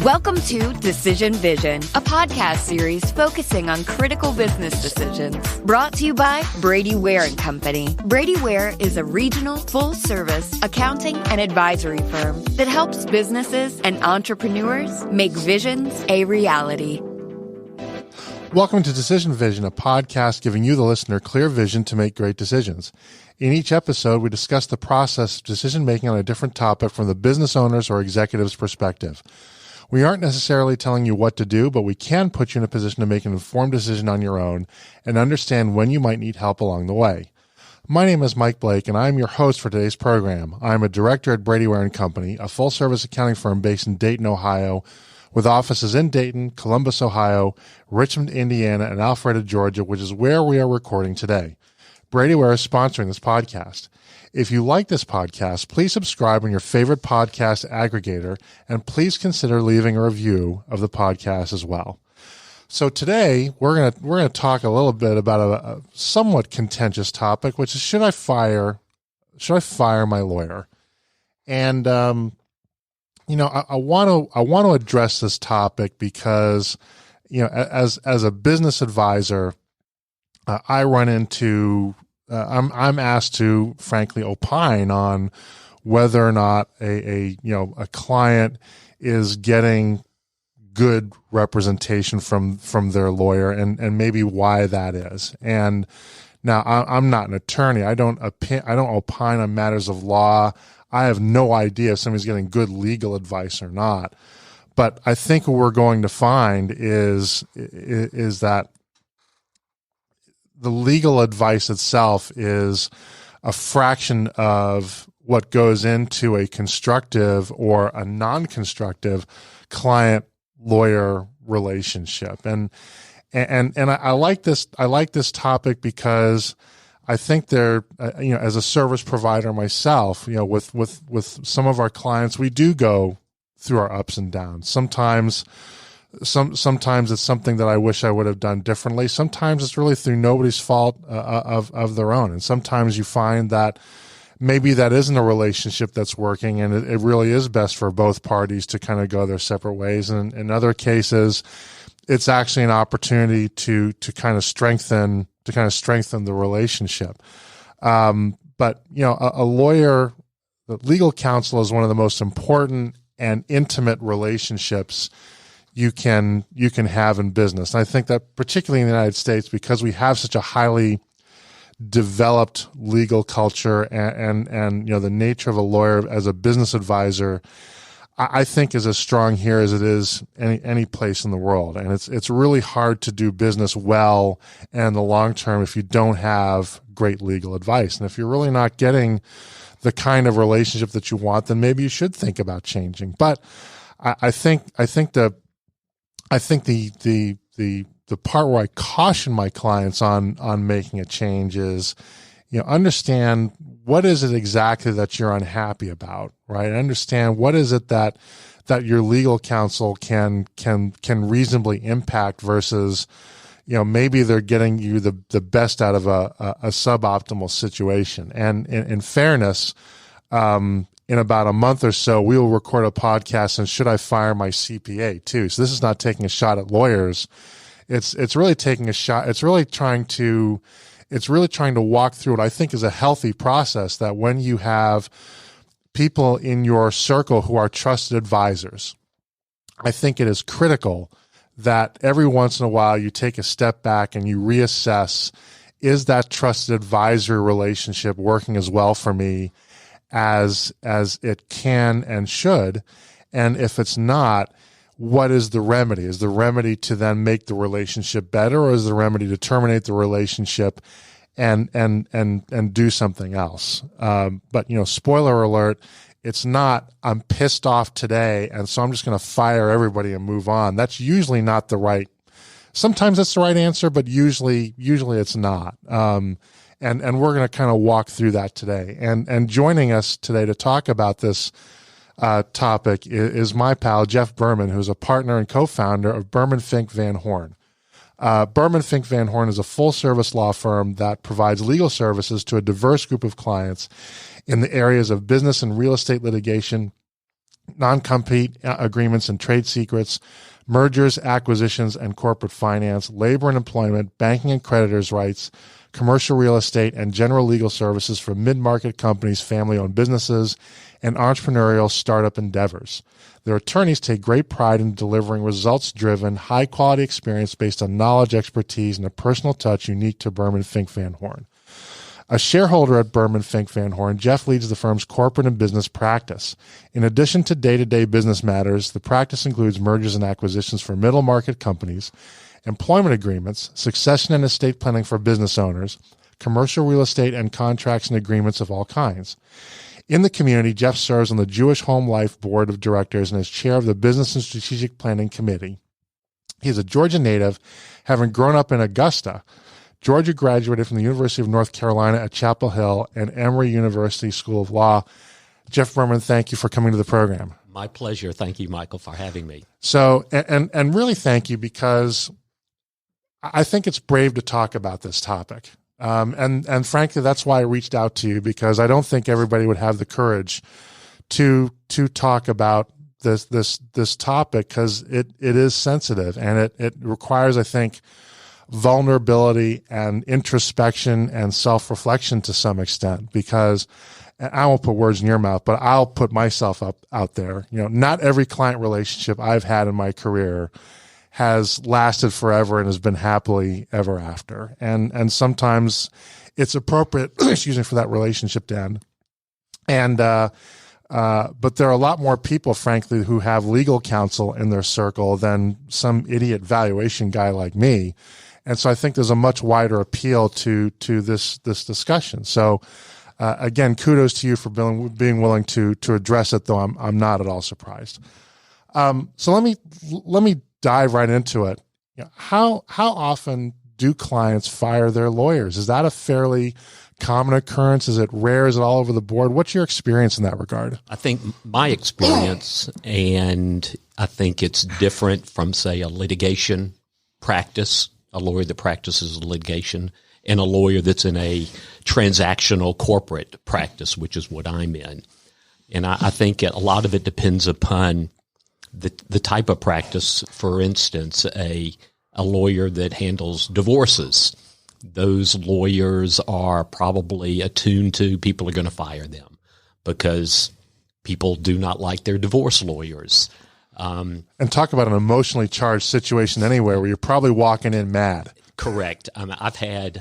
Welcome to Decision Vision, a podcast series focusing on critical business decisions. Brought to you by Brady Ware & Company. Brady Ware is a regional, full-service accounting and advisory firm that helps businesses and entrepreneurs make visions a reality. Welcome to Decision Vision, a podcast giving you, the listener, clear vision to make great decisions. In each episode, we discuss the process of decision-making on a different topic from the business owner's or executive's perspective. We aren't necessarily telling you what to do, but we can put you in a position to make an informed decision on your own and understand when you might need help along the way. My name is Mike Blake, and I'm your host for today's program. I'm a director at Brady Ware & Company, a full-service accounting firm based in Dayton, Ohio, with offices in Dayton, Columbus, Ohio, Richmond, Indiana, and Alpharetta, Georgia, which is where we are recording today. Brady Ware is sponsoring this podcast. If you like this podcast, please subscribe on your favorite podcast aggregator, and please consider leaving a review of the podcast as well. So today we're gonna talk a little bit about a somewhat contentious topic, which is should I fire my lawyer? And I want to address this topic because as a business advisor, I run into I'm asked to frankly opine on whether or not a client is getting good representation from their lawyer and maybe why that is. And now I'm not an attorney. I don't opine on matters of law. I have no idea if somebody's getting good legal advice or not. But I think what we're going to find is that the legal advice itself is a fraction of what goes into a constructive or a non-constructive client-lawyer relationship. And I like this topic because I think as a service provider myself, with some of our clients, we do go through our ups and downs. Sometimes it's something that I wish I would have done differently. Sometimes it's really through nobody's fault of their own. And sometimes you find that maybe that isn't a relationship that's working, and it really is best for both parties to kind of go their separate ways. And in other cases, it's actually an opportunity to kind of strengthen the relationship. But a lawyer, the legal counsel is one of the most important and intimate relationships you can have in business. And I think that particularly in the United States, because we have such a highly developed legal culture and the nature of a lawyer as a business advisor, I think is as strong here as it is any place in the world. And it's really hard to do business well and in the long term if you don't have great legal advice. And if you're really not getting the kind of relationship that you want, then maybe you should think about changing. But I think the part where I caution my clients on making a change is, understand what is it exactly that you're unhappy about, right? Understand what is it that your legal counsel can reasonably impact versus, maybe they're getting you the best out of a suboptimal situation. And in fairness, in about a month or so, we will record a podcast on should I fire my CPA too. So this is not taking a shot at lawyers. It's really taking a shot. It's really trying to walk through what I think is a healthy process, that when you have people in your circle who are trusted advisors, I think it is critical that every once in a while you take a step back and you reassess, is that trusted advisory relationship working as well for me as it can and should? And if it's not, what is the remedy? Is the remedy to then make the relationship better, or is the remedy to terminate the relationship and do something else? But spoiler alert, it's not, I'm pissed off today, and so I'm just going to fire everybody and move on. That's usually not the right. Sometimes that's the right answer, but usually it's not. And we're going to kind of walk through that today. And joining us today to talk about this topic is my pal, Jeff Berman, who's a partner and co-founder of Berman Fink Van Horn. Berman Fink Van Horn is a full-service law firm that provides legal services to a diverse group of clients in the areas of business and real estate litigation, non-compete agreements and trade secrets, mergers, acquisitions, and corporate finance, labor and employment, banking and creditors' rights, commercial real estate, and general legal services for mid-market companies, family-owned businesses, and entrepreneurial startup endeavors. Their attorneys take great pride in delivering results-driven, high-quality experience based on knowledge, expertise, and a personal touch unique to Berman Fink Van Horn. A shareholder at Berman Fink Van Horn, Jeff leads the firm's corporate and business practice. In addition to day-to-day business matters, the practice includes mergers and acquisitions for middle-market companies, employment agreements, succession and estate planning for business owners, commercial real estate, and contracts and agreements of all kinds. In the community, Jeff serves on the Jewish Home Life Board of Directors and is chair of the Business and Strategic Planning Committee. He is a Georgia native, having grown up in Augusta. Georgia graduated from the University of North Carolina at Chapel Hill and Emory University School of Law. Jeff Berman, thank you for coming to the program. My pleasure. Thank you, Michael, for having me. So, and really thank you, because I think it's brave to talk about this topic. And frankly, that's why I reached out to you, because I don't think everybody would have the courage to talk about this topic, because it is sensitive, and it requires, I think, vulnerability and introspection and self-reflection to some extent, because I won't put words in your mouth, but I'll put myself out there. Not every client relationship I've had in my career has lasted forever and has been happily ever after. And sometimes it's appropriate, excuse me, for that relationship to end. And, but there are a lot more people, frankly, who have legal counsel in their circle than some idiot valuation guy like me. And so I think there's a much wider appeal to this discussion. So, again, kudos to you for being willing to address it, though I'm not at all surprised. So let me dive right into it. How often do clients fire their lawyers? Is that a fairly common occurrence? Is it rare? Is it all over the board? What's your experience in that regard? I think my experience, and I think it's different from, say, a litigation practice, a lawyer that practices litigation, and a lawyer that's in a transactional corporate practice, which is what I'm in. And I think a lot of it depends upon the type of practice. For instance, a lawyer that handles divorces, those lawyers are probably attuned to people are going to fire them because people do not like their divorce lawyers. And talk about an emotionally charged situation anywhere where you're probably walking in mad. Correct. I've had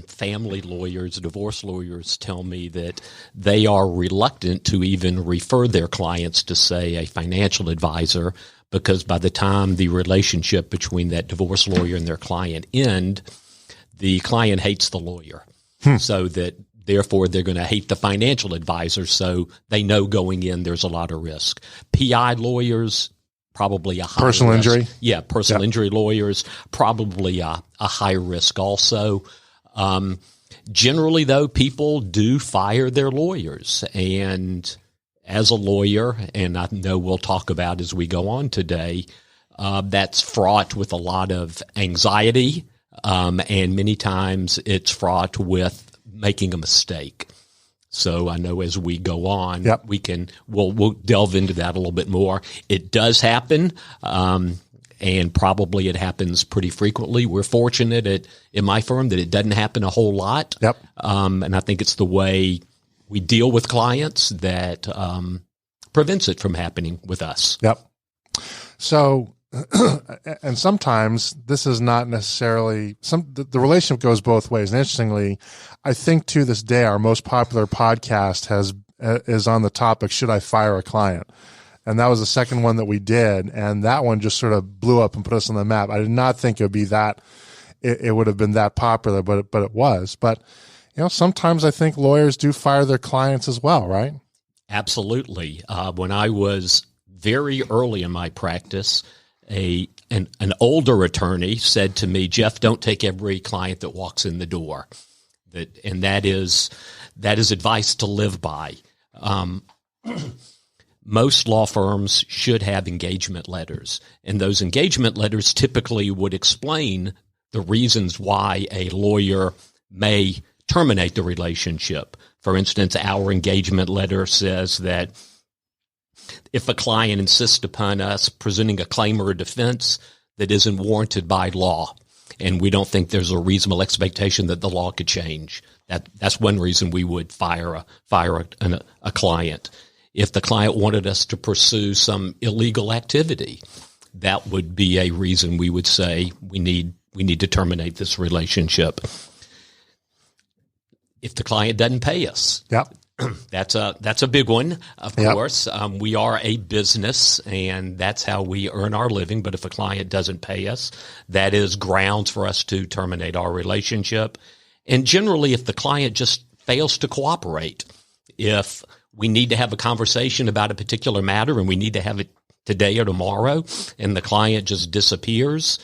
family lawyers, divorce lawyers tell me that they are reluctant to even refer their clients to, say, a financial advisor, because by the time the relationship between that divorce lawyer and their client end, the client hates the lawyer. So that therefore they're going to hate the financial advisor, so they know going in there's a lot of risk. PI lawyers, probably a high personal risk. Injury. Yeah, personal injury lawyers, probably a high risk also. Generally, though, people do fire their lawyers. And as a lawyer, and I know we'll talk about as we go on today, that's fraught with a lot of anxiety, and many times it's fraught with making a mistake. So I know as we go on, we'll delve into that a little bit more. It does happen, and probably it happens pretty frequently. We're fortunate in my firm that it doesn't happen a whole lot. And I think it's the way we deal with clients that prevents it from happening with us. So, and sometimes this is not necessarily the relationship goes both ways. And interestingly, I think to this day, our most popular podcast is on the topic, should I fire a client? And that was the second one that we did. And that one just sort of blew up and put us on the map. I did not think it would be that, it would have been that popular, but it was. But, sometimes I think lawyers do fire their clients as well, right? Absolutely. When I was very early in my practice, an older attorney said to me, "Jeff, don't take every client that walks in the door." That is advice to live by. Most law firms should have engagement letters, and those engagement letters typically would explain the reasons why a lawyer may terminate the relationship. For instance, our engagement letter says that If a client insists upon us presenting a claim or a defense that isn't warranted by law, and we don't think there's a reasonable expectation that the law could change, that's one reason we would fire a client. If the client wanted us to pursue some illegal activity, that would be a reason we would say we need to terminate this relationship. If the client doesn't pay us, Yep. That's a big one, of course. We are a business, and that's how we earn our living. But if a client doesn't pay us, that is grounds for us to terminate our relationship. And generally, if the client just fails to cooperate, if we need to have a conversation about a particular matter and we need to have it today or tomorrow, and the client just disappears,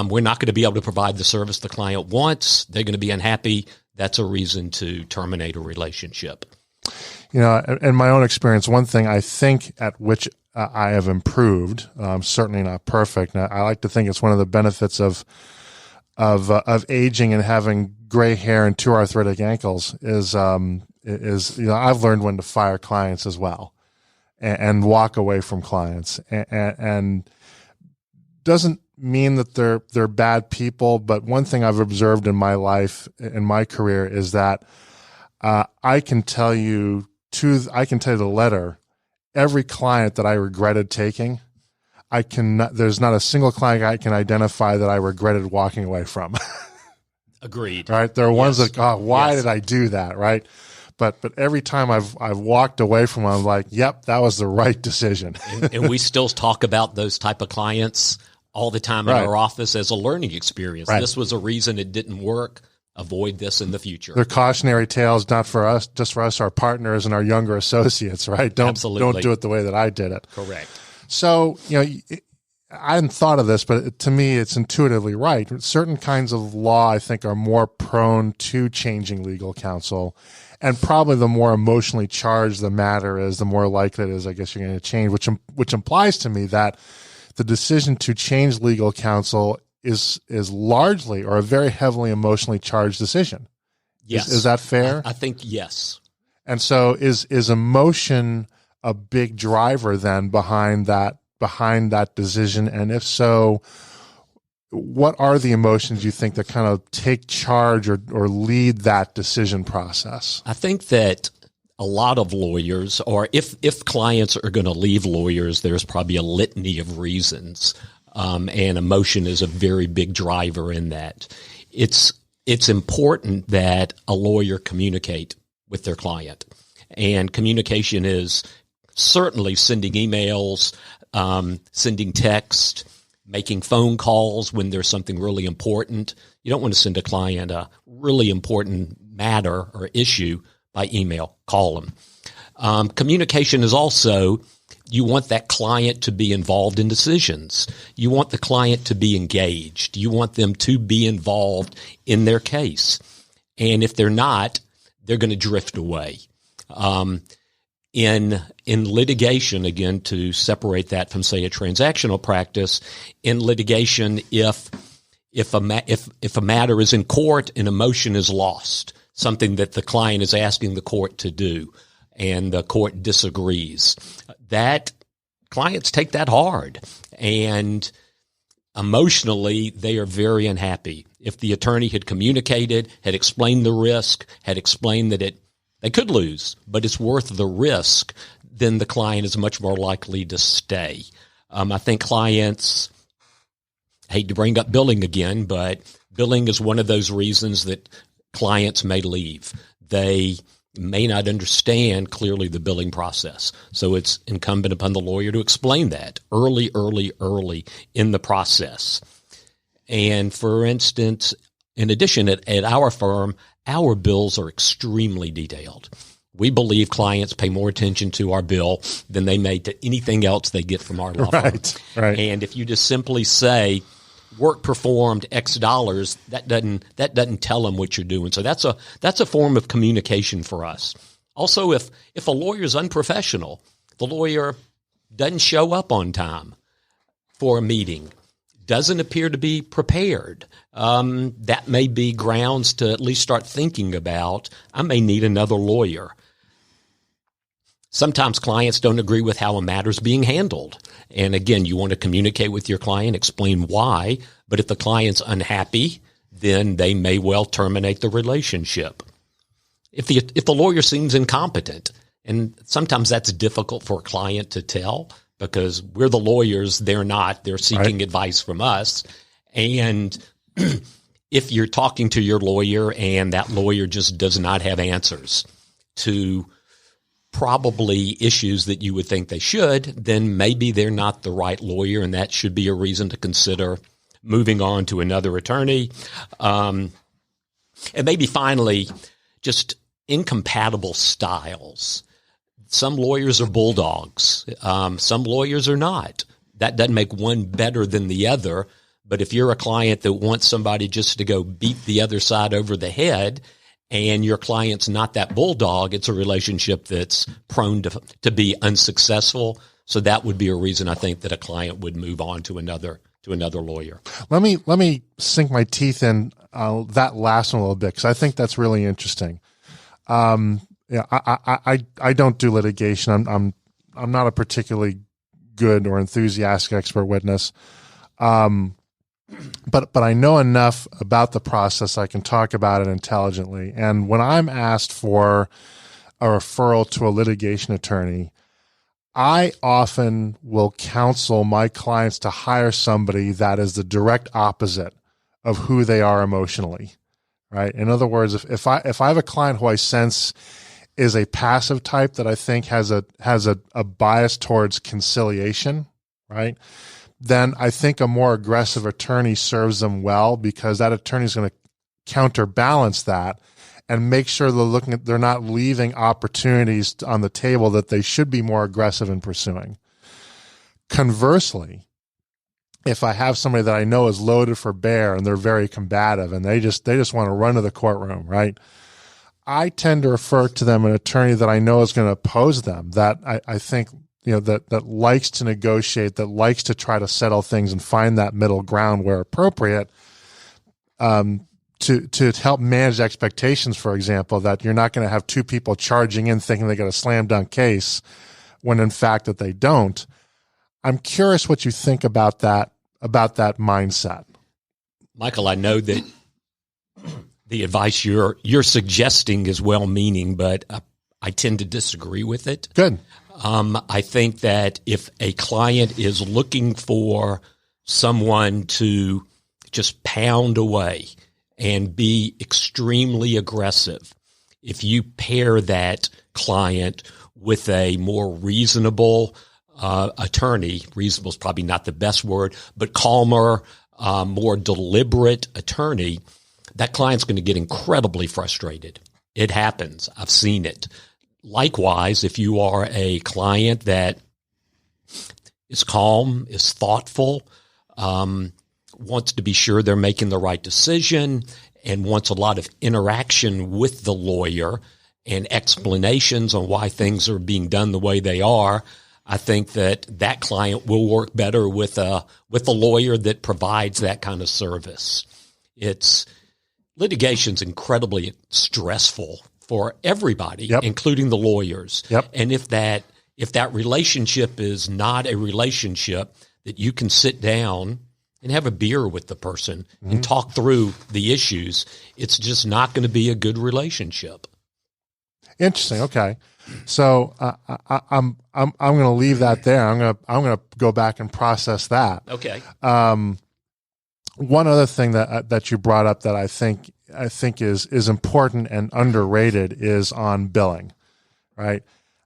we're not going to be able to provide the service the client wants. They're going to be unhappy. That's a reason to terminate a relationship. You know, in my own experience, one thing I think at which I have improved, certainly not perfect. I like to think it's one of the benefits of aging and having gray hair and two arthritic ankles is I've learned when to fire clients as well, and walk away from clients, and doesn't mean that they're bad people. But one thing I've observed in my life, in my career, is that I can tell you the letter every client that I regretted taking. There's not a single client I can identify that I regretted walking away from. Agreed. Right? There are ones that, why did I do that? Right? But every time I've walked away from them, I'm like, yep, that was the right decision. and we still talk about those type of clients all the time in our office as a learning experience. Right. This was a reason it didn't work. Avoid this in the future. They're cautionary tales, not for us, just for us, our partners and our younger associates, right? Don't do it the way that I did it. Correct. So, I hadn't thought of this, but to me, it's intuitively right. Certain kinds of law, I think, are more prone to changing legal counsel. And probably the more emotionally charged the matter is, the more likely it is, I guess, you're going to change, which implies to me that the decision to change legal counsel is largely or a very heavily emotionally charged decision. Yes. Is that fair? I think yes. And so is emotion a big driver then behind that decision? And if so, what are the emotions you think that kind of take charge or lead that decision process? I think that a lot of lawyers, or if clients are going to leave lawyers, there's probably a litany of reasons. And emotion is a very big driver in that. It's important that a lawyer communicate with their client. And communication is certainly sending emails, sending text, making phone calls when there's something really important. You don't want to send a client a really important matter or issue by email. Call them. Communication is also, you want that client to be involved in decisions. You want the client to be engaged. You want them to be involved in their case. And if they're not, they're going to drift away. In litigation, again, to separate that from, say, a transactional practice, in litigation, if a matter is in court and a motion is lost, something that the client is asking the court to do, and the court disagrees, that clients take that hard, and emotionally they are very unhappy. If the attorney had communicated, had explained the risk, had explained that they could lose, but it's worth the risk, then the client is much more likely to stay. I think clients, I hate to bring up billing again, but billing is one of those reasons that clients may leave. They may not understand clearly the billing process. So it's incumbent upon the lawyer to explain that early in the process. And for instance, in addition, at our firm, our bills are extremely detailed. We believe clients pay more attention to our bill than they may to anything else they get from our law firm. Right. And if you just simply say, work performed X dollars, that doesn't tell them what you're doing. So that's a form of communication for us. Also, if a lawyer is unprofessional, the lawyer doesn't show up on time for a meeting, doesn't appear to be prepared, that may be grounds to at least start thinking about, I may need another lawyer. Sometimes clients don't agree with how a matter's being handled. And again, you want to communicate with your client, explain why. But if the client's unhappy, then they may well terminate the relationship. If the lawyer seems incompetent, and sometimes that's difficult for a client to tell because we're the lawyers, they're not. They're seeking advice from us. And if you're talking to your lawyer and that lawyer just does not have answers to probably issues that you would think they should, then maybe they're not the right lawyer, and that should be a reason to consider moving on to another attorney. And maybe finally, just incompatible styles. Some lawyers are bulldogs. Some lawyers are not. That doesn't make one better than the other. But if you're a client that wants somebody just to go beat the other side over the head, and your client's not that bulldog, it's a relationship that's prone to be unsuccessful. So that would be a reason I think that a client would move on to another lawyer. Let me sink my teeth in that last one a little bit, because I think that's really interesting. I don't do litigation. I'm not a particularly good or enthusiastic expert witness. But I know enough about the process. I can talk about it intelligently. And when I'm asked for a referral to a litigation attorney, I often will counsel my clients to hire somebody that is the direct opposite of who they are emotionally, right? In other words, if I have a client who I sense is a passive type that I think has a bias towards conciliation, right? Then I think a more aggressive attorney serves them well, because that attorney is going to counterbalance that and make sure they're not leaving opportunities on the table that they should be more aggressive in pursuing. Conversely, if I have somebody that I know is loaded for bear and they're very combative and they just want to run to the courtroom, right? I tend to refer to them an attorney that I know is going to oppose them, that I think, that likes to negotiate, that likes to try to settle things and find that middle ground where appropriate, to help manage expectations, for example, that you're not going to have two people charging in thinking they got a slam dunk case when in fact that they don't. I'm curious what you think about that mindset. Michael, I know that the advice you're suggesting is well-meaning, but I tend to disagree with it. Good. I think that if a client is looking for someone to just pound away and be extremely aggressive, if you pair that client with a more reasonable attorney, reasonable is probably not the best word, but calmer, more deliberate attorney, that client's going to get incredibly frustrated. It happens. I've seen it. Likewise, if you are a client that is calm, is thoughtful, wants to be sure they're making the right decision, and wants a lot of interaction with the lawyer and explanations on why things are being done the way they are, I think that client will work better with a lawyer that provides that kind of service. Litigation's incredibly stressful for everybody, including the lawyers. Yep. And if that relationship is not a relationship that you can sit down and have a beer with the person and talk through the issues, it's just not going to be a good relationship. Interesting. Okay. So I'm going to leave that there. I'm going to go back and process that. Okay. One other thing that you brought up that I think is important and underrated is on billing, right?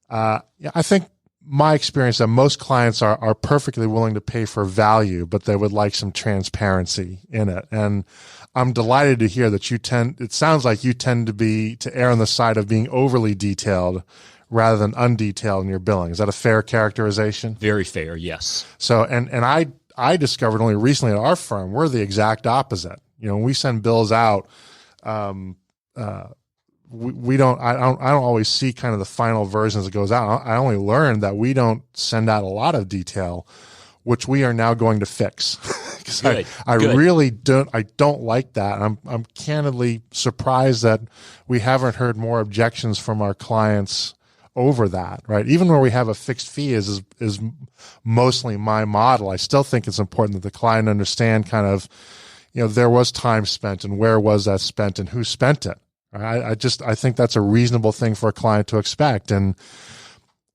I think my experience that most clients are perfectly willing to pay for value, but they would like some transparency in it. And I'm delighted to hear that it sounds like you tend to err on the side of being overly detailed rather than undetailed in your billing. Is that a fair characterization? Very fair, yes. So, and I discovered only recently at our firm, we're the exact opposite. When we send bills out, I don't always see kind of the final versions that goes out. I only learned that we don't send out a lot of detail, which we are now going to fix. Because I really don't like that. I'm candidly surprised that we haven't heard more objections from our clients over that, right? Even where we have a fixed fee is mostly my model. I still think it's important that the client understand kind of, there was time spent and where was that spent and who spent it. I think that's a reasonable thing for a client to expect. And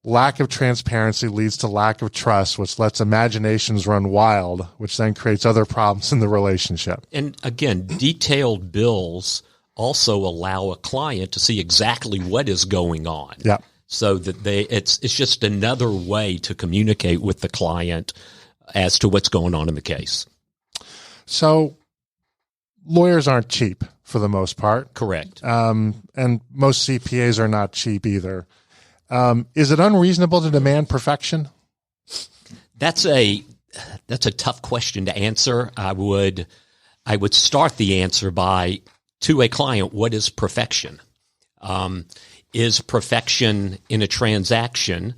lack of transparency leads to lack of trust, which lets imaginations run wild, which then creates other problems in the relationship. And again, detailed bills also allow a client to see exactly what is going on. Yeah. So that it's just another way to communicate with the client as to what's going on in the case. So lawyers aren't cheap for the most part. Correct. And most CPAs are not cheap either. Is it unreasonable to demand perfection? That's a tough question to answer. I would start the answer by, to a client, what is perfection? Is perfection in a transaction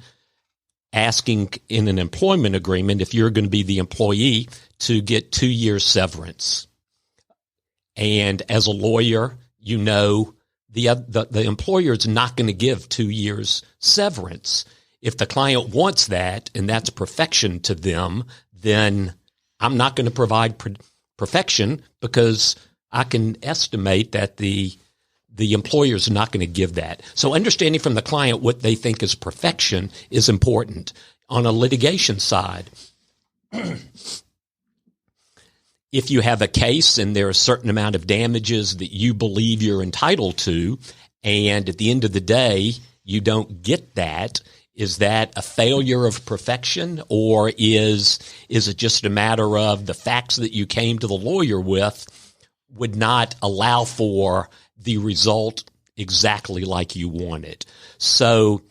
asking in an employment agreement, if you're going to be the employee, to get 2 years severance? And as a lawyer, the employer is not going to give 2 years severance. If the client wants that and that's perfection to them, then I'm not going to provide perfection, because I can estimate that the employer is not going to give that. So understanding from the client what they think is perfection is important. On a litigation side, if you have a case and there are a certain amount of damages that you believe you're entitled to, and at the end of the day, you don't get that, is that a failure of perfection, or is it just a matter of the facts that you came to the lawyer with would not allow for the result exactly like you wanted? So,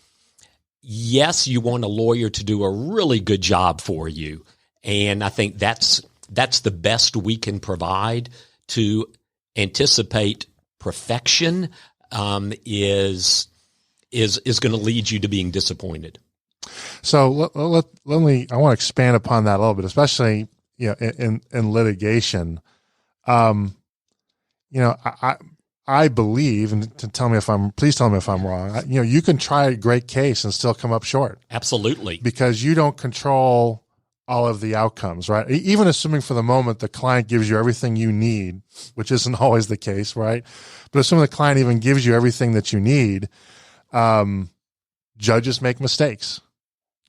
yes, you want a lawyer to do a really good job for you, and I think that's the best we can provide. To anticipate perfection is going to lead you to being disappointed. So let me. I want to expand upon that a little bit, especially in litigation. I believe, and please tell me if I'm wrong. You can try a great case and still come up short. Absolutely, because you don't control all of the outcomes, right? Even assuming for the moment the client gives you everything you need, which isn't always the case, right? But assuming the client even gives you everything that you need, judges make mistakes.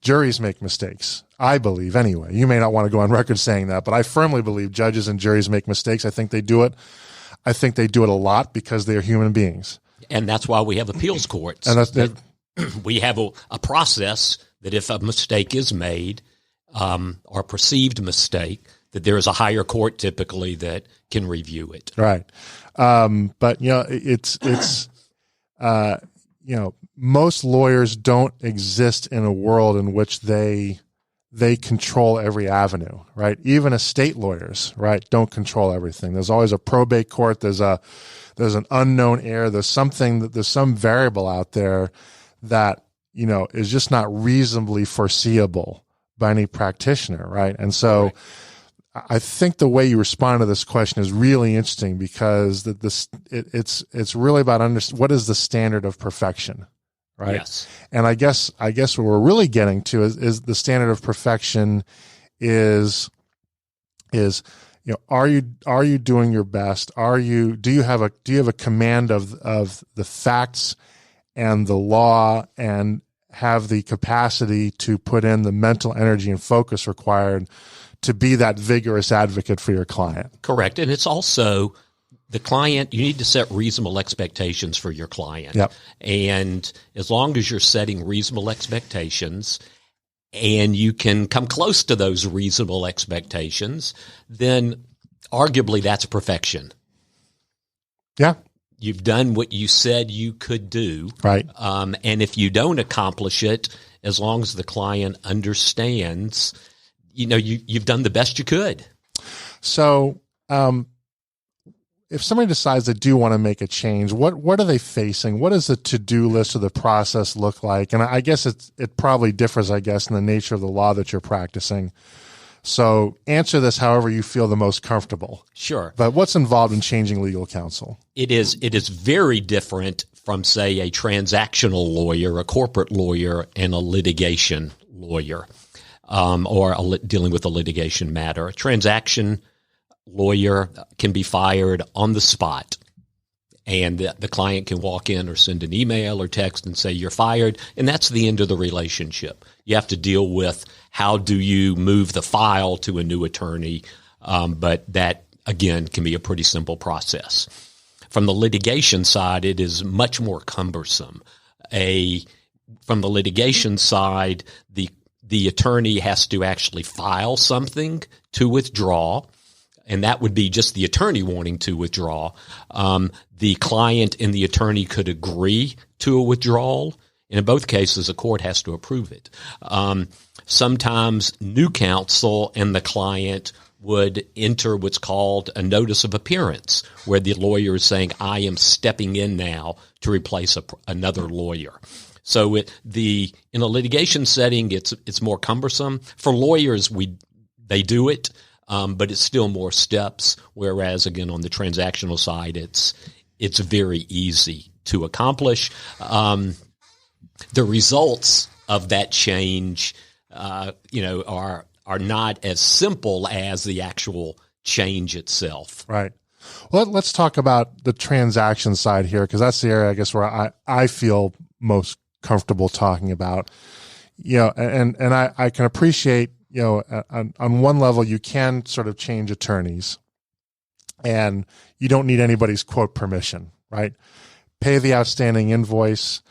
Juries make mistakes. I believe, anyway. You may not want to go on record saying that, but I firmly believe judges and juries make mistakes. I think they do it. I think they do it a lot because they are human beings. And that's why we have appeals courts. And we have a process that if a mistake is made, or perceived mistake, that there is a higher court typically that can review it. Right. But most lawyers don't exist in a world in which they control every avenue, right? Even estate lawyers, right, don't control everything. There's always a probate court. There's an unknown heir. There's some variable out there that, is just not reasonably foreseeable by any practitioner, right? And so right. I think the way you respond to this question is really interesting, because it's really about what is the standard of perfection, right? Yes. And I guess what we're really getting to is the standard of perfection is are you doing your best? Do you have a command of the facts and the law, and have the capacity to put in the mental energy and focus required to be that vigorous advocate for your client? Correct. And it's also the client, you need to set reasonable expectations for your client. Yep. And as long as you're setting reasonable expectations and you can come close to those reasonable expectations, then arguably that's perfection. Yeah. You've done what you said you could do. Right. And if you don't accomplish it, as long as the client understands, you've done the best you could. So, if somebody decides they do want to make a change, what are they facing? What does the to-do list or the process look like? And I guess it probably differs, in the nature of the law that you're practicing. So answer this however you feel the most comfortable. Sure. But what's involved in changing legal counsel? It is very different from, say, a transactional lawyer, a corporate lawyer, and a litigation lawyer, dealing with a litigation matter. A transaction lawyer can be fired on the spot, and the client can walk in or send an email or text and say, you're fired, and that's the end of the relationship. You have to deal with how do you move the file to a new attorney, but that, again, can be a pretty simple process. From the litigation side, it is much more cumbersome. From the litigation side, the attorney has to actually file something to withdraw, and that would be just the attorney wanting to withdraw. The client and the attorney could agree to a withdrawal, and in both cases, the court has to approve it. Sometimes new counsel and the client would enter what's called a notice of appearance, where the lawyer is saying, I am stepping in now to replace another lawyer. So in a litigation setting, it's more cumbersome. For lawyers, they do it, but it's still more steps. Whereas again, on the transactional side, it's very easy to accomplish. The results of that change, are not as simple as the actual change itself. Right. Well, let's talk about the transaction side here, because that's the area, I guess, where I feel most comfortable talking about. And I can appreciate, on one level, you can sort of change attorneys, and you don't need anybody's quote permission, right? Pay the outstanding invoice.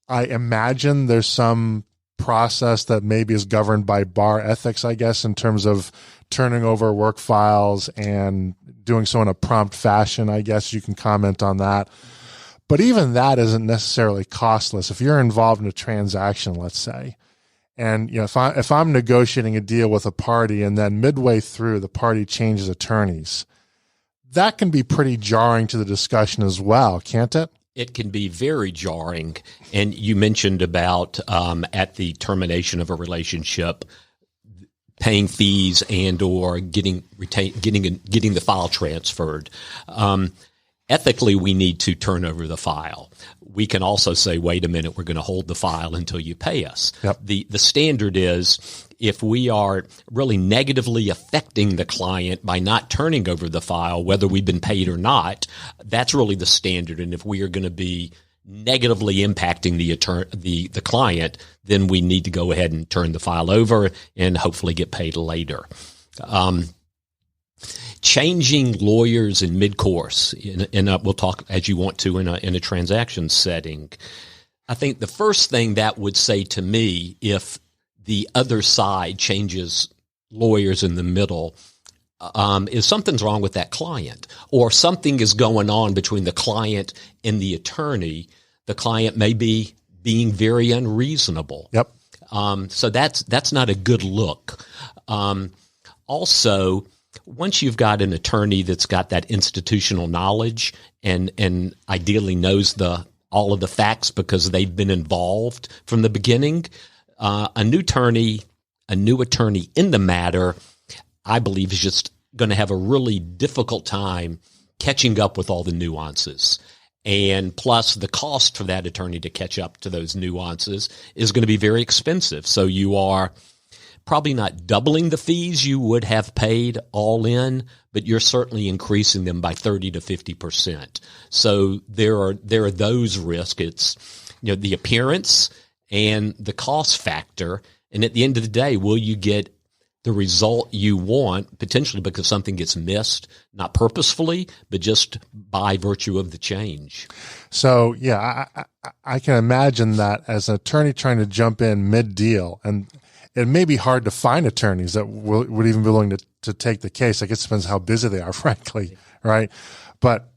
I imagine there's some process that maybe is governed by bar ethics, I guess, in terms of turning over work files and doing so in a prompt fashion. I guess you can comment on that. But even that isn't necessarily costless. If you're involved in a transaction, let's say, and if I'm negotiating a deal with a party and then midway through the party changes attorneys, that can be pretty jarring to the discussion as well, can't it? It can be very jarring. And you mentioned about at the termination of a relationship, paying fees and or getting the file transferred. Ethically, we need to turn over the file. We can also say, wait a minute, we're going to hold the file until you pay us. Yep. The standard is, if we are really negatively affecting the client by not turning over the file, whether we've been paid or not, that's really the standard. And if we are going to be negatively impacting the client, then we need to go ahead and turn the file over and hopefully get paid later. Changing lawyers in mid-course, and we'll talk as you want to in a transaction setting. I think the first thing that would say to me, if the other side changes lawyers in the middle, is something's wrong with that client, or something is going on between the client and the attorney. The client may be being very unreasonable. Yep. So that's not a good look. Also, once you've got an attorney that's got that institutional knowledge and ideally knows all of the facts because they've been involved from the beginning, a new attorney in the matter, I believe, is just going to have a really difficult time catching up with all the nuances. And plus, the cost for that attorney to catch up to those nuances is going to be very expensive. So you are probably not doubling the fees you would have paid all in, but you're certainly increasing them by 30 to 50%. So there are those risks. It's the appearance and the cost factor. And at the end of the day, will you get the result you want, potentially because something gets missed, not purposefully, but just by virtue of the change? So, yeah, I can imagine that as an attorney trying to jump in mid-deal, and it may be hard to find attorneys that would even be willing to take the case. I guess it depends how busy they are, frankly, right? But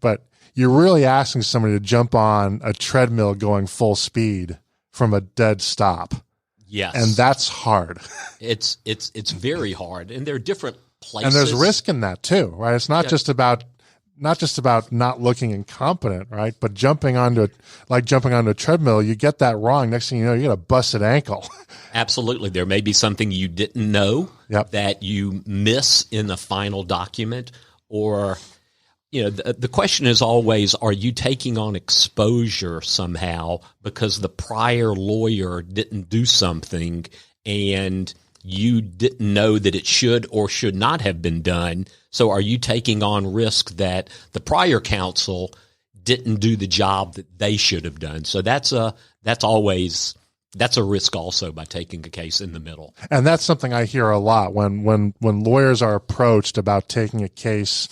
you're really asking somebody to jump on a treadmill going full speed from a dead stop. Yes. And that's hard. It's very hard. And there are different places. And there's risk in that too, right? It's not just about not looking incompetent, right? But jumping onto a treadmill, you get that wrong. Next thing you know, you get a busted ankle. Absolutely. There may be something you didn't know that you miss in the final document, or the question is always, are you taking on exposure somehow because the prior lawyer didn't do something and you didn't know that it should or should not have been done? So are you taking on risk that the prior counsel didn't do the job that they should have done? So that's a risk also by taking a case in the middle. And that's something I hear a lot when lawyers are approached about taking a case,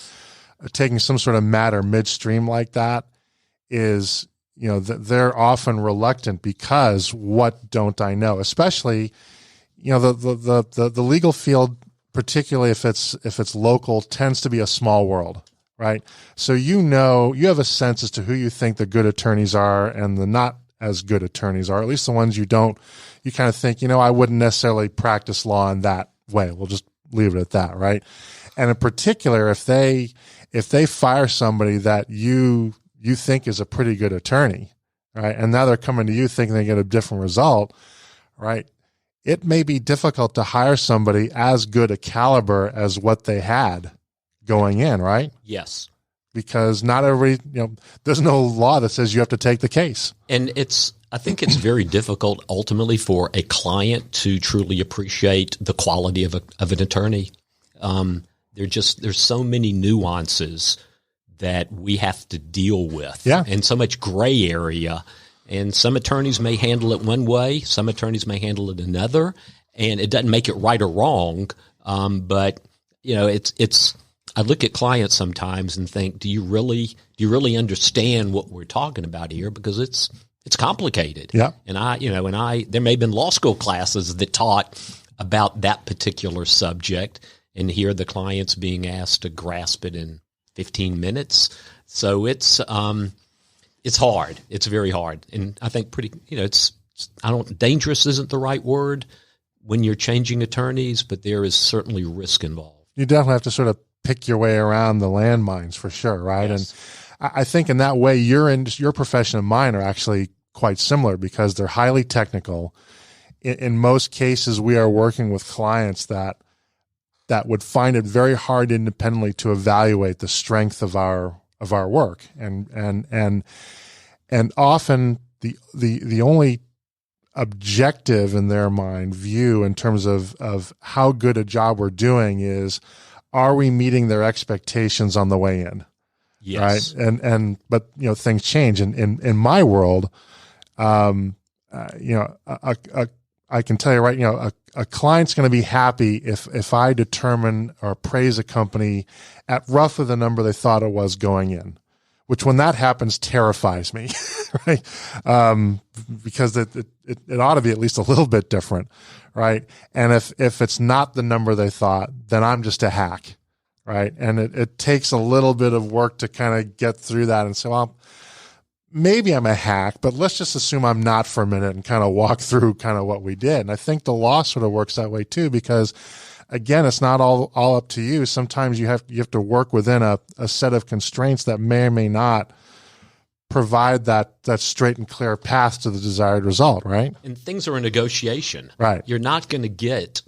taking some sort of matter midstream like that, is, they're often reluctant because what don't I know? Especially, the legal field, particularly if it's local, tends to be a small world, right? So you have a sense as to who you think the good attorneys are and the not as good attorneys are, at least the ones you kind of think, I wouldn't necessarily practice law in that way. We'll just leave it at that, right? And in particular, if they fire somebody that you think is a pretty good attorney, right, and now they're coming to you thinking they get a different result, right, it may be difficult to hire somebody as good a caliber as what they had going in, right? Yes. Because not everybody, there's no law that says you have to take the case. And I think it's very difficult ultimately for a client to truly appreciate the quality of an attorney. There's so many nuances that we have to deal with, and so much gray area. And some attorneys may handle it one way, some attorneys may handle it another, and it doesn't make it right or wrong. But it's. I look at clients sometimes and think, do you really understand what we're talking about here? Because it's complicated. Yeah. And there may have been law school classes that taught about that particular subject, and here the client's being asked to grasp it in 15 minutes. So it's hard. It's very hard. And I think dangerous isn't the right word when you're changing attorneys, but there is certainly risk involved. You definitely have to sort of pick your way around the landmines for sure, right? Yes. And I think in that way, your profession and mine are actually quite similar because they're highly technical. In most cases, we are working with clients that would find it very hard independently to evaluate the strength of our work, and often the only objective in their mind view in terms of how good a job we're doing is, are we meeting their expectations on the way in? Yes. Right. But things change. In my world, I can tell you right, a client's going to be happy if I determine or appraise a company at roughly the number they thought it was going in, which when that happens terrifies me, right? Because it ought to be at least a little bit different, right? And if it's not the number they thought, then I'm just a hack, right? And it takes a little bit of work to kind of get through that and say, well, maybe I'm a hack, but let's just assume I'm not for a minute and kind of walk through kind of what we did. And I think the law sort of works that way too, because again, it's not all up to you. Sometimes you have to work within a set of constraints that may or may not provide that straight and clear path to the desired result, right? And things are a negotiation. Right. You're not going to get,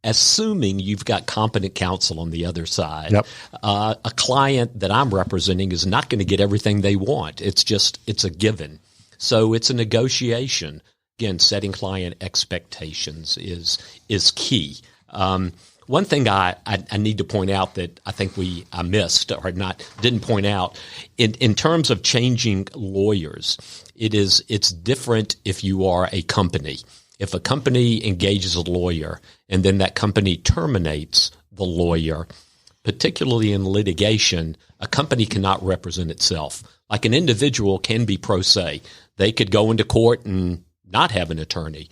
assuming you've got competent counsel on the other side, yep. A client that I'm representing is not going to get everything they want. It's a given. So it's a negotiation. Again, setting client expectations is key. One thing I need to point out that I think I missed or didn't point out in terms of changing lawyers, it's different if you are a company. If a company engages a lawyer and then that company terminates the lawyer, particularly in litigation, a company cannot represent itself. Like an individual can be pro se. They could go into court and not have an attorney.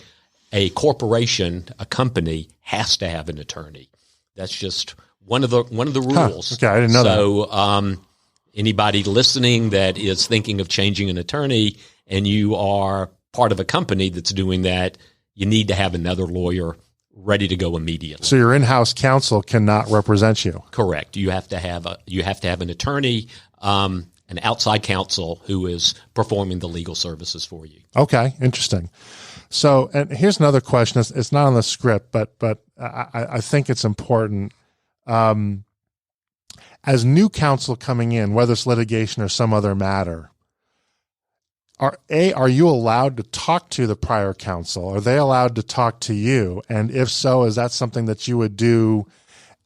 A corporation, a company, has to have an attorney. That's just one of the rules. Okay, I didn't know that. So anybody listening that is thinking of changing an attorney and you are part of a company that's doing that, you need to have another lawyer ready to go immediately. So your in-house counsel cannot represent you. Correct. You have to have an attorney, an outside counsel who is performing the legal services for you. Okay, interesting. So, and here's another question. It's not on the script, but I think it's important. as new counsel coming in, whether it's litigation or some other matter, are you allowed to talk to the prior counsel? Are they allowed to talk to you? And if so, is that something that you would do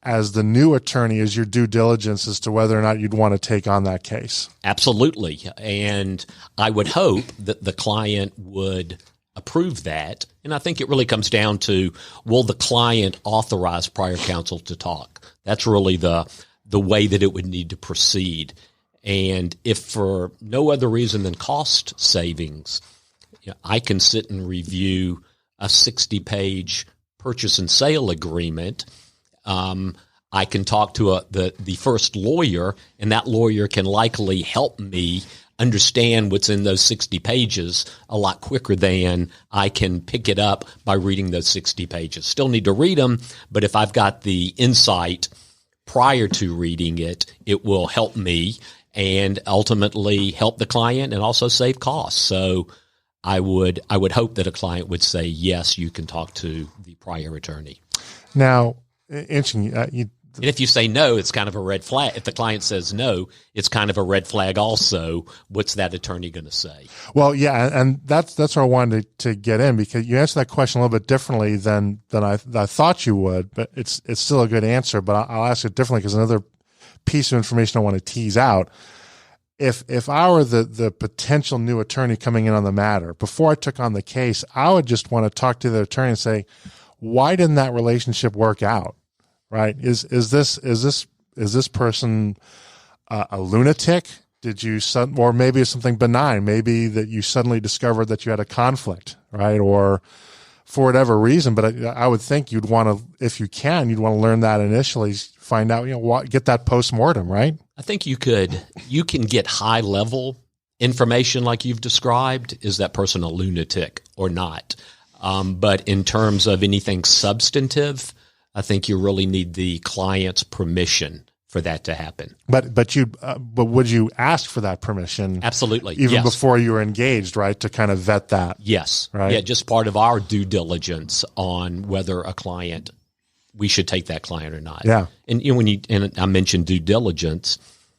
as the new attorney, as your due diligence as to whether or not you'd want to take on that case? Absolutely. And I would hope that the client would approve that. And I think it really comes down to, will the client authorize prior counsel to talk? That's really the way that it would need to proceed. And if for no other reason than cost savings, I can sit and review a 60-page purchase and sale agreement. I can talk to the first lawyer, and that lawyer can likely help me understand what's in those 60 pages a lot quicker than I can pick it up by reading those 60 pages. Still need to read them, but if I've got the insight prior to reading it, it will help me and ultimately help the client and also save costs. So I would hope that a client would say, yes, you can talk to the prior attorney. Now, interesting. And if you say no, it's kind of a red flag. If the client says no, it's kind of a red flag also. What's that attorney going to say? Well, yeah, and that's where I wanted to get in, because you answered that question a little bit differently than I thought you would, but it's still a good answer. But I'll ask it differently, because another piece of information I want to tease out. If I were the potential new attorney coming in on the matter, before I took on the case, I would just want to talk to the attorney and say, why didn't that relationship work out? Right? Is this person a lunatic? Did you or maybe it's something benign? Maybe that you suddenly discovered that you had a conflict, right? Or for whatever reason. But I would think you'd want to, if you can, you'd want to learn that initially, find out, get that postmortem, right? I think you can get high level information like you've described. Is that person a lunatic or not? But in terms of anything substantive, I think you really need the client's permission for that to happen. But would you ask for that permission? Absolutely. Even yes. before you were engaged, right? To kind of vet that. Yes. Right. Yeah. Just part of our due diligence on whether we should take that client or not. Yeah. And and I mentioned due diligence.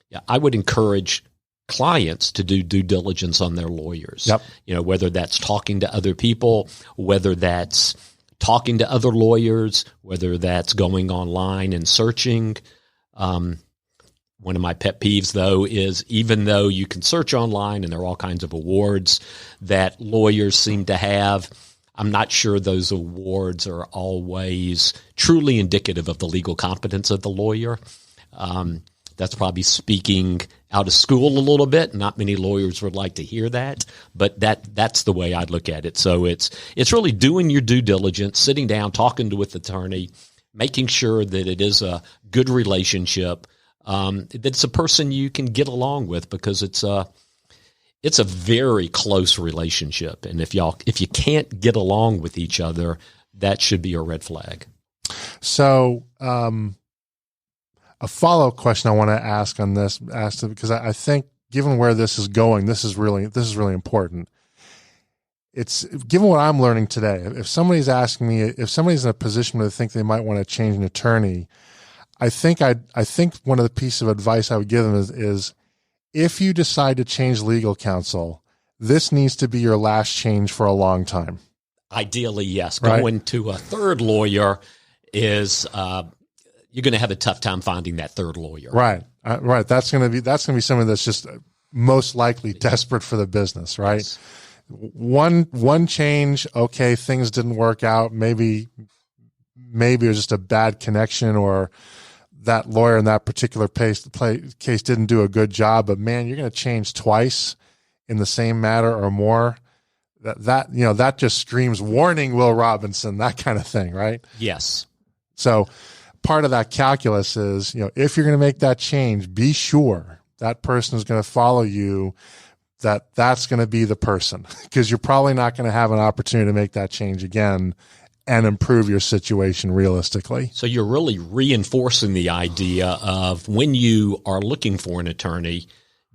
Yeah, I would encourage clients to do due diligence on their lawyers. Yep. Whether that's talking to other people, whether that's talking to other lawyers, whether that's going online and searching. One of my pet peeves, though, is even though you can search online and there are all kinds of awards that lawyers seem to have, I'm not sure those awards are always truly indicative of the legal competence of the lawyer. That's probably speaking out of school a little bit. Not many lawyers would like to hear that, but that's the way I'd look at it. So it's really doing your due diligence, sitting down, talking with the attorney, making sure that it is a good relationship, that it's a person you can get along with, because it's a very close relationship. And if you can't get along with each other, that should be a red flag. So, a follow-up question I want to ask on this, because I think given where this is going, this is really important. It's given what I'm learning today. If somebody's asking me, if somebody's in a position where they think they might want to change an attorney, I think one of the pieces of advice I would give them is if you decide to change legal counsel, this needs to be your last change for a long time. Ideally, yes. Right? Going to a third lawyer is you're going to have a tough time finding that third lawyer. Right. Right. That's going to be somebody that's just most likely desperate for the business, right? Yes. One change, okay, things didn't work out. Maybe it was just a bad connection, or that lawyer in that particular case didn't do a good job. But man, you're going to change twice in the same matter or more. That just screams warning, Will Robinson, that kind of thing, right? Yes. So part of that calculus is, if you're going to make that change, be sure that person is going to follow you, that's going to be the person, because you're probably not going to have an opportunity to make that change again and improve your situation realistically. So you're really reinforcing the idea of, when you are looking for an attorney,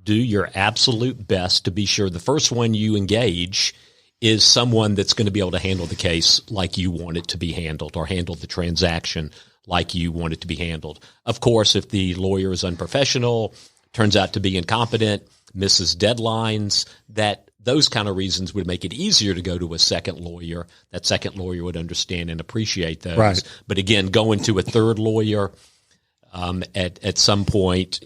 do your absolute best to be sure the first one you engage is someone that's going to be able to handle the case like you want it to be handled, or handle the transaction like you want it to be handled. Of course, if the lawyer is unprofessional, turns out to be incompetent, misses deadlines, those kind of reasons would make it easier to go to a second lawyer. That second lawyer would understand and appreciate those. Right. But again, going to a third lawyer, at some point,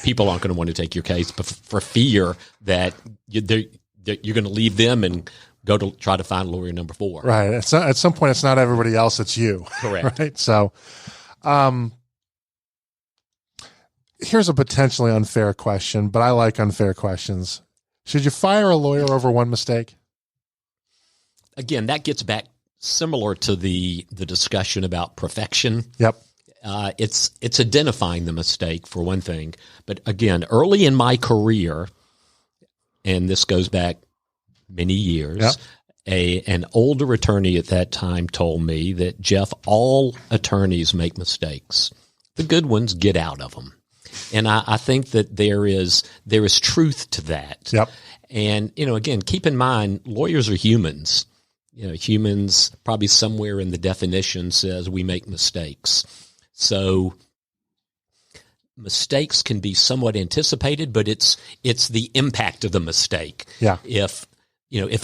people aren't going to want to take your case for fear that you're going to leave them and go to try to find lawyer number 4. Right. At some point, it's not everybody else; it's you. Correct. Right. So, here's a potentially unfair question, but I like unfair questions. Should you fire a lawyer over one mistake? Again, that gets back similar to the discussion about perfection. Yep. It's identifying the mistake for one thing. But again, early in my career, and this goes back many years, yep, an older attorney at that time told me that, Jeff, all attorneys make mistakes. The good ones, get out of them. And I think that there is truth to that. Yep. And, again, keep in mind, lawyers are humans. Humans, probably somewhere in the definition says we make mistakes. So mistakes can be somewhat anticipated, but it's the impact of the mistake. Yeah. If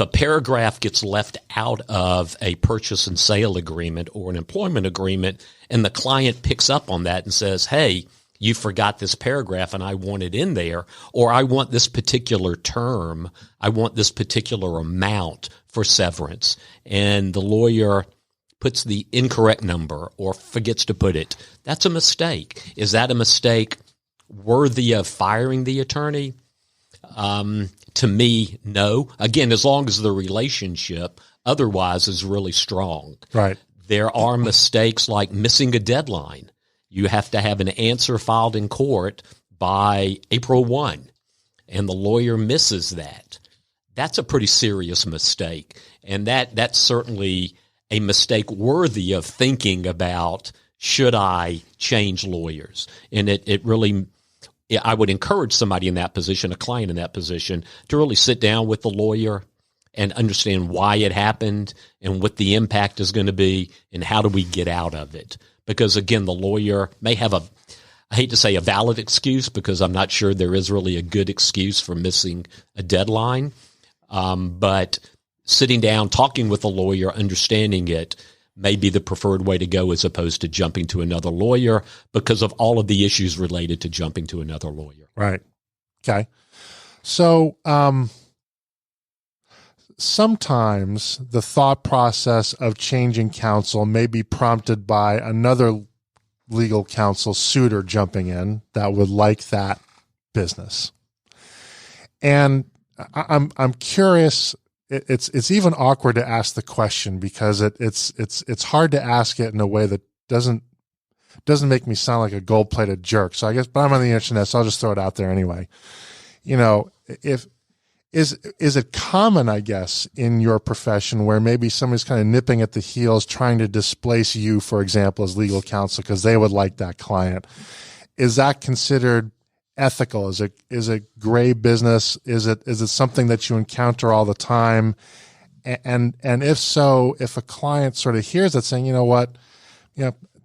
a paragraph gets left out of a purchase and sale agreement or an employment agreement, and the client picks up on that and says, hey, you forgot this paragraph and I want it in there, or I want this particular term, I want this particular amount for severance, and the lawyer puts the incorrect number or forgets to put it, that's a mistake. Is that a mistake worthy of firing the attorney? To me, no. Again, as long as the relationship otherwise is really strong. Right. There are mistakes like missing a deadline. You have to have an answer filed in court by April 1, and the lawyer misses that. That's a pretty serious mistake, and that's certainly a mistake worthy of thinking about, should I change lawyers? And it really, I would encourage somebody in that position, a client in that position, to really sit down with the lawyer and understand why it happened and what the impact is going to be and how do we get out of it. Because, again, the lawyer may have I hate to say a valid excuse, because I'm not sure there is really a good excuse for missing a deadline. But sitting down, talking with a lawyer, understanding it may be the preferred way to go, as opposed to jumping to another lawyer because of all of the issues related to jumping to another lawyer. Right. Okay. So, sometimes the thought process of changing counsel may be prompted by another legal counsel suitor jumping in that would like that business. And I'm curious. It's even awkward to ask the question, because it's hard to ask it in a way that doesn't make me sound like a gold-plated jerk. So I guess, but I'm on the internet, so I'll just throw it out there anyway. Is it common, I guess, in your profession where maybe somebody's kind of nipping at the heels, trying to displace you, for example, as legal counsel because they would like that client? Is that considered ethical? Is it gray business? Is it something that you encounter all the time? And if so, if a client sort of hears that, saying, you know what,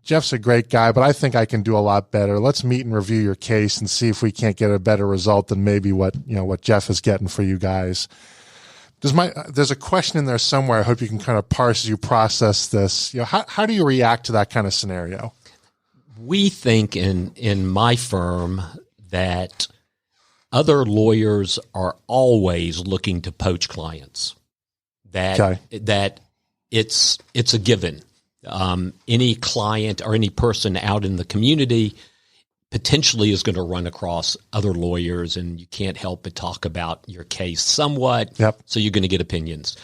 Jeff's a great guy, but I think I can do a lot better. Let's meet and review your case and see if we can't get a better result than maybe what Jeff is getting for you guys. There's a question in there somewhere. I hope you can kind of parse as you process this. How do you react to that kind of scenario? We think in my firm that other lawyers are always looking to poach clients. That it's a given. Any client or any person out in the community potentially is going to run across other lawyers, and you can't help but talk about your case somewhat. Yep. So you're going to get opinions.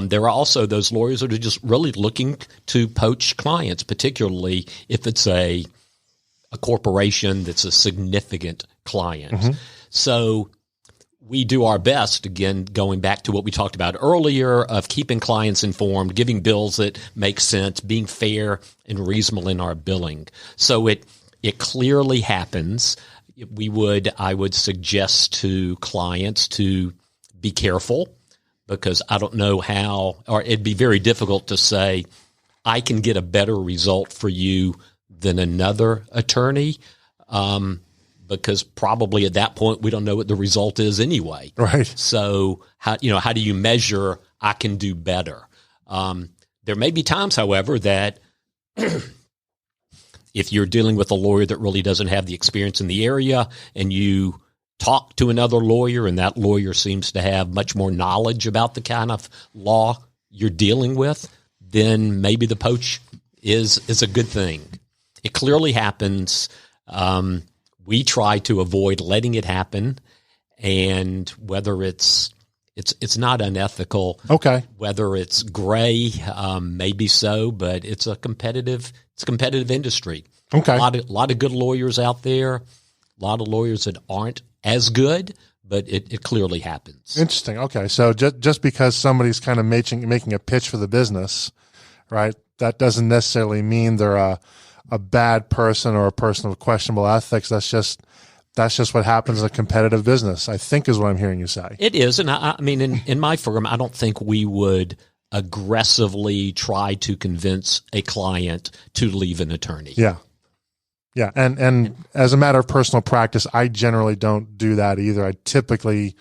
There are also those lawyers that are just really looking to poach clients, particularly if it's a corporation that's a significant client. Mm-hmm. So we do our best, again, going back to what we talked about earlier, of keeping clients informed, giving bills that make sense, being fair and reasonable in our billing. So it clearly happens. I would suggest to clients to be careful, because I don't know how, or it'd be very difficult to say, I can get a better result for you than another attorney, because probably at that point we don't know what the result is anyway. Right. So how do you measure I can do better? There may be times, however, that if you're dealing with a lawyer that really doesn't have the experience in the area and you talk to another lawyer and that lawyer seems to have much more knowledge about the kind of law you're dealing with, then maybe the poach is a good thing. It clearly happens. We try to avoid letting it happen, and whether it's not unethical. Okay. Whether it's gray, maybe so, but it's a competitive industry. Okay. A lot of good lawyers out there, a lot of lawyers that aren't as good, but it clearly happens. Interesting. Okay. So just because somebody's kind of making a pitch for the business, right, that doesn't necessarily mean they're a bad person or a person of questionable ethics. That's just what happens in a competitive business, I think is what I'm hearing you say. It is. And I mean, in my firm, I don't think we would aggressively try to convince a client to leave an attorney. Yeah. Yeah. And as a matter of personal practice, I generally don't do that either. I typically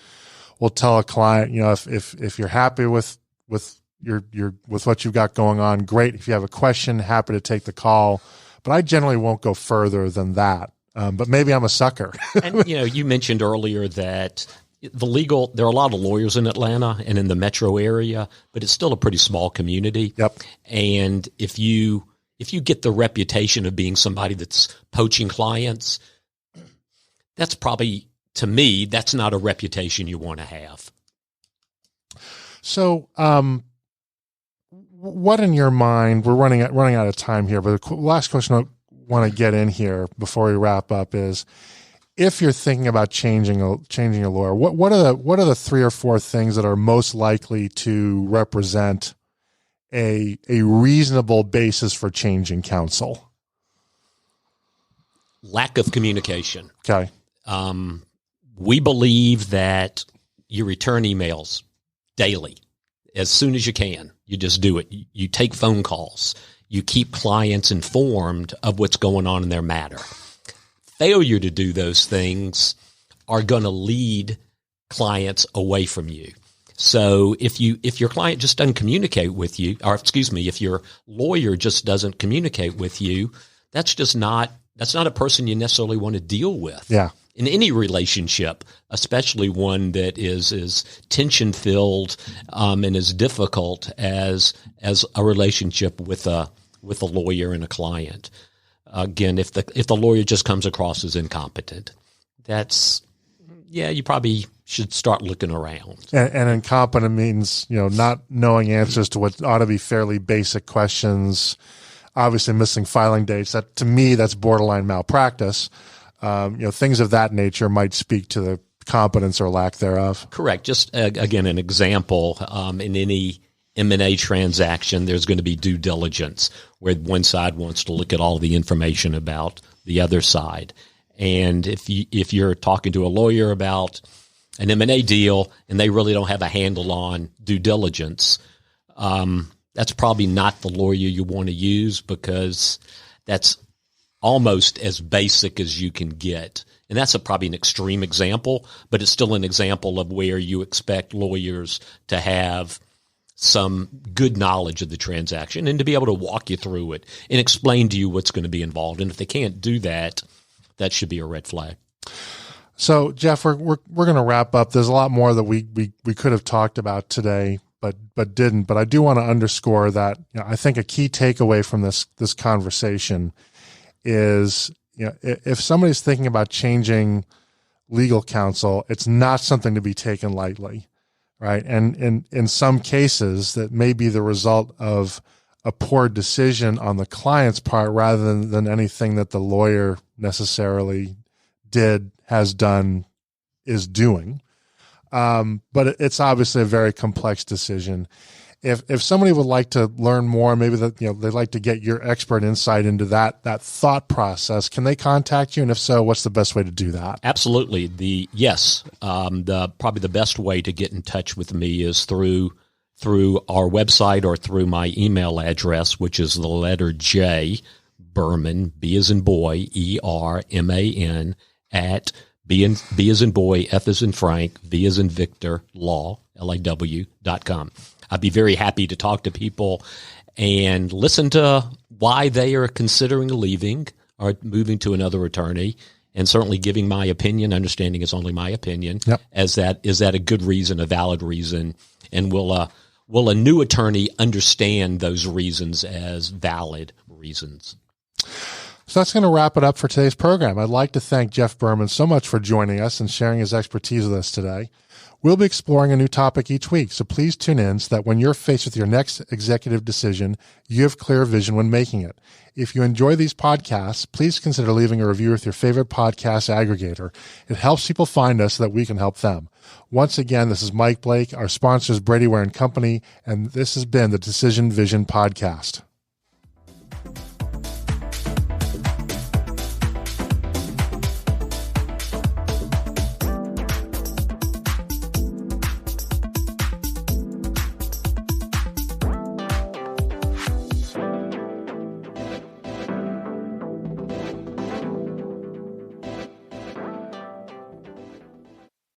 will tell a client, if you're happy with what you've got going on, great. If you have a question, happy to take the call. But I generally won't go further than that. But maybe I'm a sucker. And, you mentioned earlier that there are a lot of lawyers in Atlanta and in the metro area, but it's still a pretty small community. Yep. And if you get the reputation of being somebody that's poaching clients, that's probably, to me, that's not a reputation you want to have. So, what in your mind, we're running out of time here, but the last question I want to get in here before we wrap up is, if you're thinking about changing a lawyer, what are the 3 or 4 things that are most likely to represent a reasonable basis for changing counsel? Lack of communication. Okay. We believe that you return emails daily as soon as you can. You just do it. You take phone calls. You keep clients informed of what's going on in their matter. Failure to do those things are going to lead clients away from you. So if your client just doesn't communicate with you, if your lawyer just doesn't communicate with you, that's not a person you necessarily want to deal with. Yeah. In any relationship, especially one that is tension filled and as difficult as a relationship with a lawyer and a client. Again, if the lawyer just comes across as incompetent, you probably should start looking around. And incompetent means, not knowing answers to what ought to be fairly basic questions, obviously missing filing dates. That, to me, that's borderline malpractice. Things of that nature might speak to the competence or lack thereof. Correct. Just, again, an example, in any M&A transaction, there's going to be due diligence where one side wants to look at all the information about the other side. And if you're talking to a lawyer about an M&A deal and they really don't have a handle on due diligence, that's probably not the lawyer you want to use, because that's almost as basic as you can get. And that's probably an extreme example, but it's still an example of where you expect lawyers to have some good knowledge of the transaction and to be able to walk you through it and explain to you what's going to be involved. And if they can't do that, that should be a red flag. So, Jeff, we're going to wrap up. There's a lot more that we could have talked about today, but didn't. But I do want to underscore that I think a key takeaway from this conversation is, if somebody's thinking about changing legal counsel, it's not something to be taken lightly, right? And in some cases, that may be the result of a poor decision on the client's part rather than anything that the lawyer necessarily has done, is doing. But it's obviously a very complex decision. If somebody would like to learn more, maybe that they'd like to get your expert insight into that thought process, can they contact you? And if so, what's the best way to do that? Absolutely. Probably the best way to get in touch with me is through our website or through my email address, which is the letter J, Berman, B as in boy, ERMAN, at B as in boy, F as in Frank, V as in Victor, law, LAW.com. I'd be very happy to talk to people and listen to why they are considering leaving or moving to another attorney, and certainly giving my opinion, understanding it's only my opinion. Yep. Is that a good reason, a valid reason, and will a new attorney understand those reasons as valid reasons? So that's going to wrap it up for today's program. I'd like to thank Jeff Berman so much for joining us and sharing his expertise with us today. We'll be exploring a new topic each week, so please tune in so that when you're faced with your next executive decision, you have clear vision when making it. If you enjoy these podcasts, please consider leaving a review with your favorite podcast aggregator. It helps people find us so that we can help them. Once again, this is Mike Blake. Our sponsor is Brady Ware & Company, and this has been the Decision Vision Podcast.